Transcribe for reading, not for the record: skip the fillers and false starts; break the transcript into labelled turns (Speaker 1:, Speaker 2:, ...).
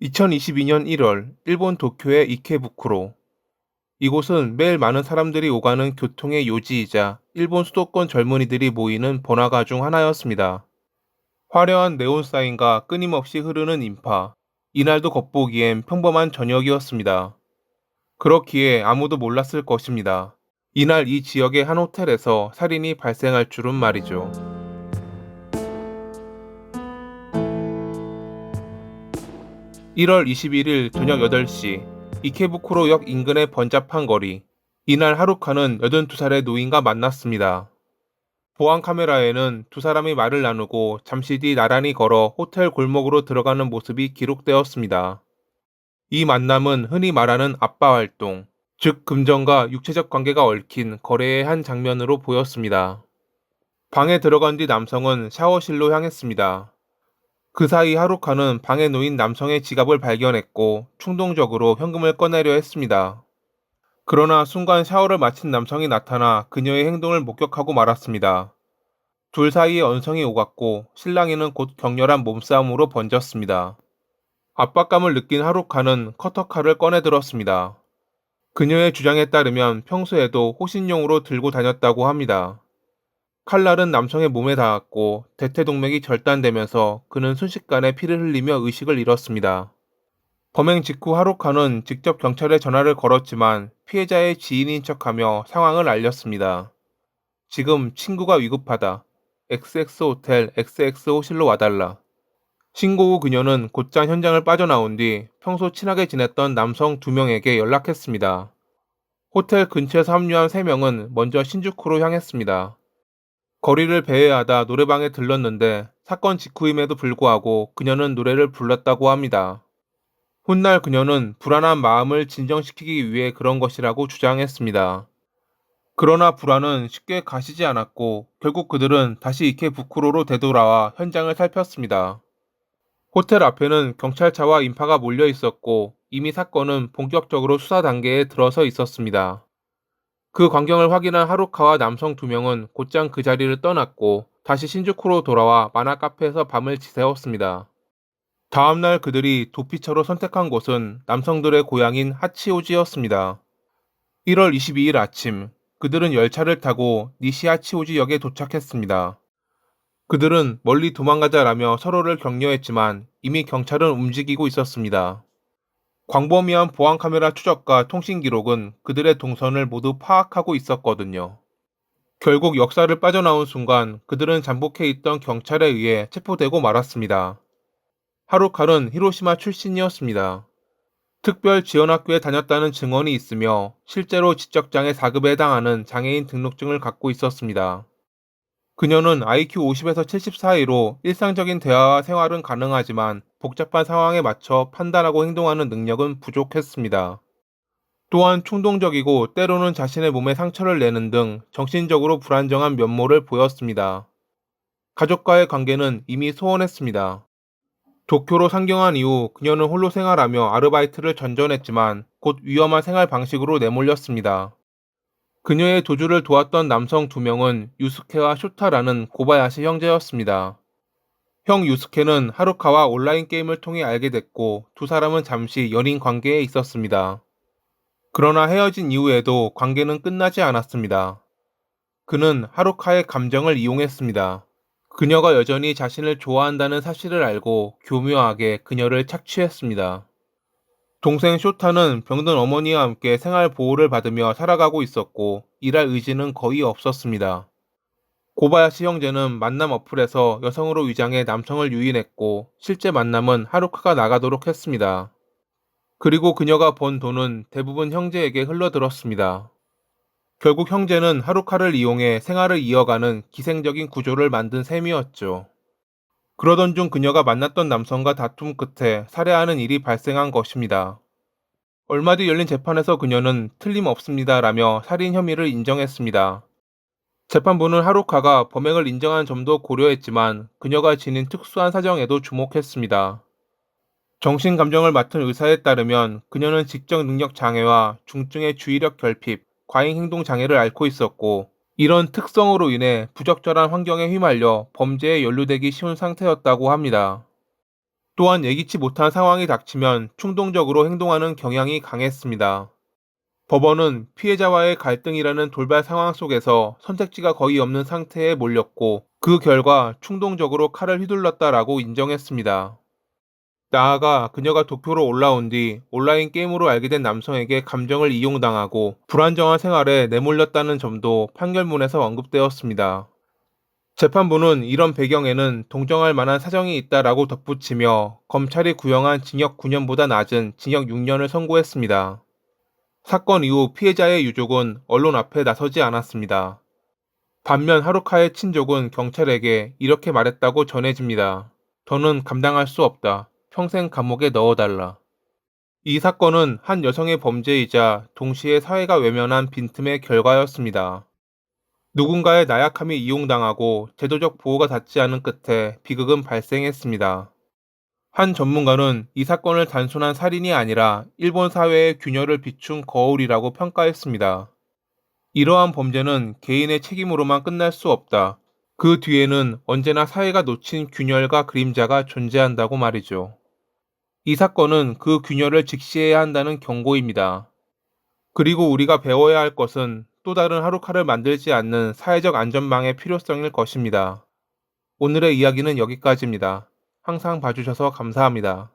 Speaker 1: 2022년 1월 일본 도쿄의 이케부쿠로. 이곳은 매일 많은 사람들이 오가는 교통의 요지이자 일본 수도권 젊은이들이 모이는 번화가 중 하나였습니다. 화려한 네온 사인과 끊임없이 흐르는 인파. 이날도 겉보기엔 평범한 저녁이었습니다. 그렇기에 아무도 몰랐을 것입니다. 이날 이 지역의 한 호텔에서 살인이 발생할 줄은 말이죠. 1월 21일 저녁 8시, 이케부쿠로역 인근의 번잡한 거리. 이날 하루카는 82살의 노인과 만났습니다. 보안 카메라에는 두 사람이 말을 나누고 잠시 뒤 나란히 걸어 호텔 골목으로 들어가는 모습이 기록되었습니다. 이 만남은 흔히 말하는 아빠 활동, 즉 금전과 육체적 관계가 얽힌 거래의 한 장면으로 보였습니다. 방에 들어간 뒤 남성은 샤워실로 향했습니다. 그 사이 하루카는 방에 놓인 남성의 지갑을 발견했고 충동적으로 현금을 꺼내려 했습니다. 그러나 순간 샤워를 마친 남성이 나타나 그녀의 행동을 목격하고 말았습니다. 둘 사이에 언성이 오갔고 신랑이는 곧 격렬한 몸싸움으로 번졌습니다. 압박감을 느낀 하루카는 커터칼을 꺼내 들었습니다. 그녀의 주장에 따르면 평소에도 호신용으로 들고 다녔다고 합니다. 칼날은 남성의 몸에 닿았고 대퇴동맥이 절단되면서 그는 순식간에 피를 흘리며 의식을 잃었습니다. 범행 직후 하루카는 직접 경찰에 전화를 걸었지만 피해자의 지인인 척하며 상황을 알렸습니다. 지금 친구가 위급하다. XX 호텔 XX 호실로 와달라. 신고 후 그녀는 곧장 현장을 빠져나온 뒤 평소 친하게 지냈던 남성 2명에게 연락했습니다. 호텔 근처에서 합류한 3명은 먼저 신주쿠로 향했습니다. 거리를 배회하다 노래방에 들렀는데 사건 직후임에도 불구하고 그녀는 노래를 불렀다고 합니다. 훗날 그녀는 불안한 마음을 진정시키기 위해 그런 것이라고 주장했습니다. 그러나 불안은 쉽게 가시지 않았고 결국 그들은 다시 이케부쿠로로 되돌아와 현장을 살폈습니다. 호텔 앞에는 경찰차와 인파가 몰려 있었고 이미 사건은 본격적으로 수사 단계에 들어서 있었습니다. 그 광경을 확인한 하루카와 남성 2명은 곧장 그 자리를 떠났고 다시 신주쿠로 돌아와 만화 카페에서 밤을 지새웠습니다. 다음날 그들이 도피처로 선택한 곳은 남성들의 고향인 하치오지였습니다. 1월 22일 아침, 그들은 열차를 타고 니시하치오지역에 도착했습니다. 그들은 멀리 도망가자라며 서로를 격려했지만 이미 경찰은 움직이고 있었습니다. 광범위한 보안 카메라 추적과 통신 기록은 그들의 동선을 모두 파악하고 있었거든요. 결국 역사를 빠져나온 순간 그들은 잠복해 있던 경찰에 의해 체포되고 말았습니다. 하루칼은 히로시마 출신이었습니다. 특별 지원학교에 다녔다는 증언이 있으며 실제로 지적장애 4급에 해당하는 장애인 등록증을 갖고 있었습니다. 그녀는 IQ 50에서 70 사이로 일상적인 대화와 생활은 가능하지만 복잡한 상황에 맞춰 판단하고 행동하는 능력은 부족했습니다. 또한 충동적이고 때로는 자신의 몸에 상처를 내는 등 정신적으로 불안정한 면모를 보였습니다. 가족과의 관계는 이미 소원했습니다. 도쿄로 상경한 이후 그녀는 홀로 생활하며 아르바이트를 전전했지만 곧 위험한 생활 방식으로 내몰렸습니다. 그녀의 도주를 도왔던 남성 2명은 유스케와 쇼타라는 고바야시 형제였습니다. 형 유스케는 하루카와 온라인 게임을 통해 알게 됐고 두 사람은 잠시 연인 관계에 있었습니다. 그러나 헤어진 이후에도 관계는 끝나지 않았습니다. 그는 하루카의 감정을 이용했습니다. 그녀가 여전히 자신을 좋아한다는 사실을 알고 교묘하게 그녀를 착취했습니다. 동생 쇼타는 병든 어머니와 함께 생활 보호를 받으며 살아가고 있었고 일할 의지는 거의 없었습니다. 고바야시 형제는 만남 어플에서 여성으로 위장해 남성을 유인했고 실제 만남은 하루카가 나가도록 했습니다. 그리고 그녀가 번 돈은 대부분 형제에게 흘러들었습니다. 결국 형제는 하루카를 이용해 생활을 이어가는 기생적인 구조를 만든 셈이었죠. 그러던 중 그녀가 만났던 남성과 다툼 끝에 살해하는 일이 발생한 것입니다. 얼마 뒤 열린 재판에서 그녀는 틀림없습니다라며 살인 혐의를 인정했습니다. 재판부는 하루카가 범행을 인정한 점도 고려했지만 그녀가 지닌 특수한 사정에도 주목했습니다. 정신감정을 맡은 의사에 따르면 그녀는 지적 능력 장애와 중증의 주의력 결핍, 과잉 행동 장애를 앓고 있었고 이런 특성으로 인해 부적절한 환경에 휘말려 범죄에 연루되기 쉬운 상태였다고 합니다. 또한 예기치 못한 상황이 닥치면 충동적으로 행동하는 경향이 강했습니다. 법원은 피해자와의 갈등이라는 돌발 상황 속에서 선택지가 거의 없는 상태에 몰렸고 그 결과 충동적으로 칼을 휘둘렀다라고 인정했습니다. 나아가 그녀가 도쿄로 올라온 뒤 온라인 게임으로 알게 된 남성에게 감정을 이용당하고 불안정한 생활에 내몰렸다는 점도 판결문에서 언급되었습니다. 재판부는 이런 배경에는 동정할 만한 사정이 있다라고 덧붙이며 검찰이 구형한 징역 9년보다 낮은 징역 6년을 선고했습니다. 사건 이후 피해자의 유족은 언론 앞에 나서지 않았습니다. 반면 하루카의 친족은 경찰에게 이렇게 말했다고 전해집니다. 더는 감당할 수 없다. 평생 감옥에 넣어달라. 이 사건은 한 여성의 범죄이자 동시에 사회가 외면한 빈틈의 결과였습니다. 누군가의 나약함이 이용당하고 제도적 보호가 닿지 않은 끝에 비극은 발생했습니다. 한 전문가는 이 사건을 단순한 살인이 아니라 일본 사회의 균열을 비춘 거울이라고 평가했습니다. 이러한 범죄는 개인의 책임으로만 끝날 수 없다. 그 뒤에는 언제나 사회가 놓친 균열과 그림자가 존재한다고 말이죠. 이 사건은 그 균열을 직시해야 한다는 경고입니다. 그리고 우리가 배워야 할 것은 또 다른 하루카를 만들지 않는 사회적 안전망의 필요성일 것입니다. 오늘의 이야기는 여기까지입니다. 항상 봐주셔서 감사합니다.